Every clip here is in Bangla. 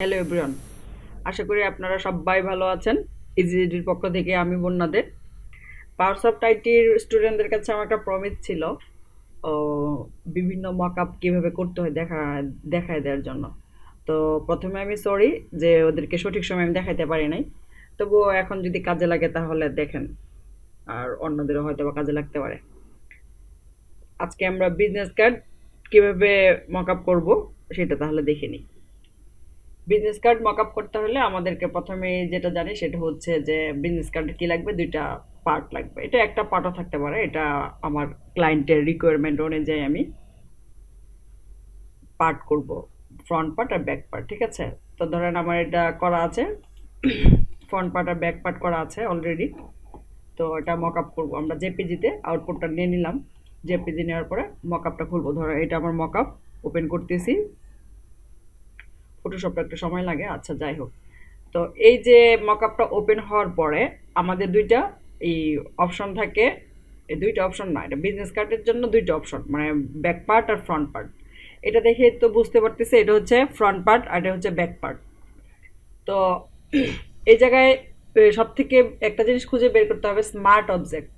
হ্যালো এভরিওয়ান, আশা করি আপনারা সবাই ভালো আছেন। ইজিডির পক্ষ থেকে আমি বন্যাদের পাওয়ার অফ আইটির স্টুডেন্টদের কাছে আমার একটা প্রমিস ছিল ও বিভিন্ন মকআপ কিভাবে করতে হয় দেখায় দেওয়ার জন্য। তো প্রথমে আমি সরি যে ওদেরকে সঠিক সময় আমি দেখাইতে পারি নাই, তবুও এখন যদি কাজে লাগে তাহলে দেখেন, আর অন্যদেরও হয়তো বা কাজে লাগতে পারে। আজকে আমরা বিজনেস কার্ড কিভাবে মকআপ করব সেটা তাহলে দেখে নিই। বিজনেস কার্ড মকআপ করতে হলে আমাদেরকে প্রথমে যেটা জানি সেটা হচ্ছে যে বিজনেস কার্ডে কি লাগবে, দুইটা পার্ট লাগবে। এটা একটা পার্টও থাকতে পারে, এটা আমার ক্লায়েন্টের রিকোয়ারমেন্ট অনুযায়ী আমি পার্ট করব, ফ্রন্ট পার্ট আর ব্যাক পার্ট। ঠিক আছে, তো ধরেন আমার এটা করা আছে, ফ্রন্ট পার্ট আর ব্যাক পার্ট করা আছে অলরেডি। তো এটা মকআপ করব আমরা জেপিজিতে, আউটপুটটা নিয়ে নিলাম। জেপিজি নেওয়ার পরে মকআপটা খুলবো। ধরো এটা আমার মকআপ, ওপেন করতেছি। ফটোশপটা একটু সময় লাগে, আচ্ছা যাই হোক। তো এই যে মকআপটা ওপেন হওয়ার পরে আমাদের দুইটা এই অপশন থাকে। এই দুইটা অপশন না, এটা বিজনেস কার্ডের জন্য দুইটা অপশন, মানে ব্যাক পার্ট আর ফ্রন্ট পার্ট। এটা দেখে তো বুঝতে পারতেছে এটা হচ্ছে ফ্রন্ট পার্ট আর এটা হচ্ছে ব্যাক পার্ট। তো এই জায়গায় সব থেকে একটা জিনিস খুঁজে বের করতে হবে, স্মার্ট অবজেক্ট।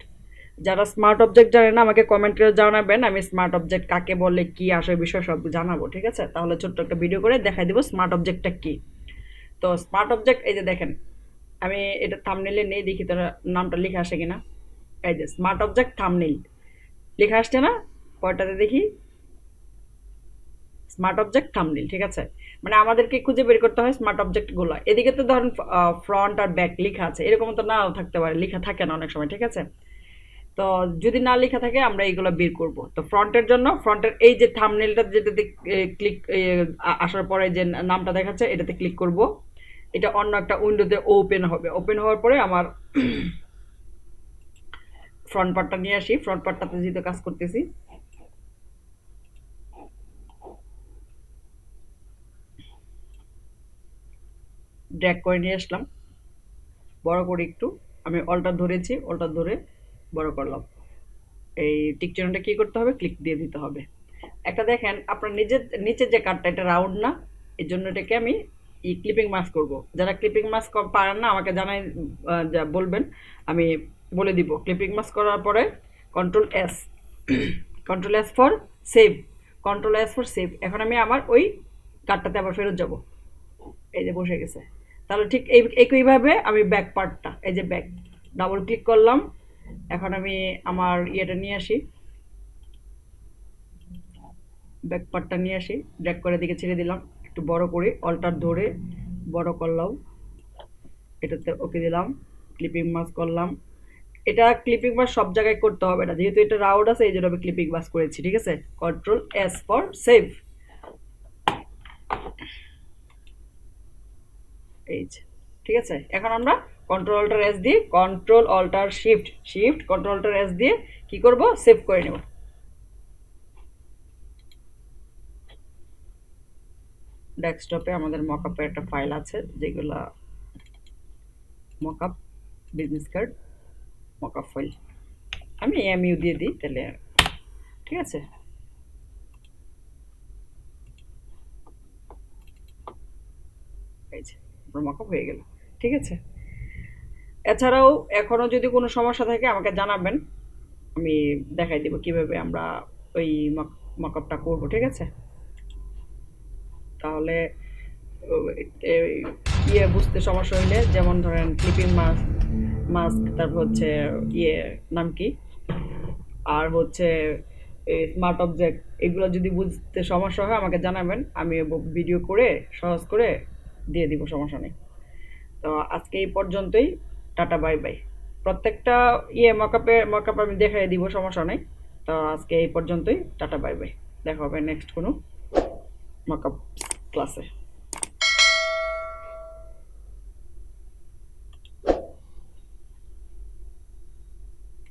যারা স্মার্ট অবজেক্ট জানে না আমাকে কমেন্ট করে জানাবেন, আমি স্মার্ট অবজেক্ট কাকে বলে, কি আসে বিষয় সব জানাবো। ঠিক আছে, তাহলে ছোট্ট একটা ভিডিও করে দেখাই দিব স্মার্ট অবজেক্টটা কি। তো স্মার্ট অবজেক্ট এই যে দেখেন, আমি এটা থাম্বনেইলে নেই, দেখি তার নামটা লেখা আসে কিনা। এই যে স্মার্ট অবজেক্ট থাম্বনেইল লেখা আসছে না, কয়টাতে দেখি, স্মার্ট অবজেক্ট থাম্বনেইল। ঠিক আছে, মানে আমাদেরকে খুঁজে বের করতে হয় স্মার্ট অবজেক্টগুলো। এদিকে তো ধরেন ফ্রন্ট আর ব্যাক লেখা আছে, এরকম তো নাও থাকতে পারে, লেখা থাকে না অনেক সময়। ঠিক আছে, তো যদি না লেখা থাকে আমরা এইগুলো বের করব। তো ফ্রন্টের জন্য ফ্রন্টের এই যে থাম্বনেইলটা যেটাতে ক্লিক আসার পরে যে নামটা দেখাচ্ছে এটাতে ক্লিক করব। এটা অন্য একটা উইন্ডোতে ওপেন হবে। ওপেন হওয়ার পরে আমার ফ্রন্ট পার্টটা নিয়ে আসি। ফ্রন্ট পার্টটাতে যেহেতু কাজ করতেছি, ড্র্যাগ করে নিয়ে আসলাম, বড় করে একটু। আমি অল্টার ধরেছি, অল্টার ধরে বড় করলাম। এই টিক চিহ্নটা কি করতে হবে, ক্লিক দিয়ে দিতে হবে। একটা দেখেন আপনার নিজের নিচের যে কাটটা, এটা রাউন্ড না, এই জন্য এটাকে আমি ক্লিপিং মাস্ক করব। যারা ক্লিপিং মাস্ক পারেন না আমাকে জানাই, বলবেন, আমি বলে দিব। ক্লিপিং মাস্ক করার পরে control S, control S for save, control S for save. এখন আমি আমার ওই কাটটাতে আবার ফেরত যাব। এই যে বসে গেছে। তাহলে ঠিক এই একইভাবে আমি ব্যাক পার্টটা, এই যে ব্যাক, ডাবল ক্লিক করলাম। এখন আমি আমার ইয়েটা নিয়ে আসি, ব্যাক পার্টটা নিয়ে আসি, ড্র্যাগ করে দিকে ছেড়ে দিলাম, একটু বড় করে অল্টার ধরে বড় করলাম। এটাতে ওকে দিলাম, ক্লিপিং মাস্ক করলাম। এটা ক্লিপিং মাস্ক সব জায়গায় করতে হবে না, যেহেতু এটা রাউন্ড আছে এই জন্য আমি ক্লিপিং মাস্ক করেছি। ঠিক আছে, কন্ট্রোল এস ফর সেভ। এই যে ঠিক আছে, এখন আমরা কন্ট্রোল অল্টার এস দিয়ে, control alt shift, shift control alt S দিয়ে কি করব, সেভ করে নেব। ডেস্কটপে আমাদের মকআপের একটা ফাইল আছে, যেগুলা mockup business card mockup file. আমি এমইউ দিয়ে দিই তাহলে, ঠিক আছে। এই যে মকআপ হয়ে গেল। ঠিক আছে, এছাড়াও এখনও যদি কোনো সমস্যা থাকে আমাকে জানাবেন, আমি দেখাই দিব কিভাবে আমরা ওই মকআপটা করব। ঠিক আছে, তাহলে ইয়ে বুঝতে সমস্যা হইলে, যেমন ধরেন ক্লিপিং মাস্ক, তারপর হচ্ছে ইয়ে নাম কি, আর হচ্ছে স্মার্ট অবজেক্ট, এগুলো যদি বুঝতে সমস্যা হয় আমাকে জানাবেন, আমি ভিডিও করে সহজ করে দিয়ে দিব, সমস্যা নেই। তো আজকে এই পর্যন্তই, টাটা বাই বাই। প্রত্যেকটা মকআপ আমি দেখাই দিব, সমস্যা নেই। তো আজকে এই পর্যন্তই, টাটা বাই বাই। দেখা হবে নেক্সট কোনো মকআপ ক্লাসে।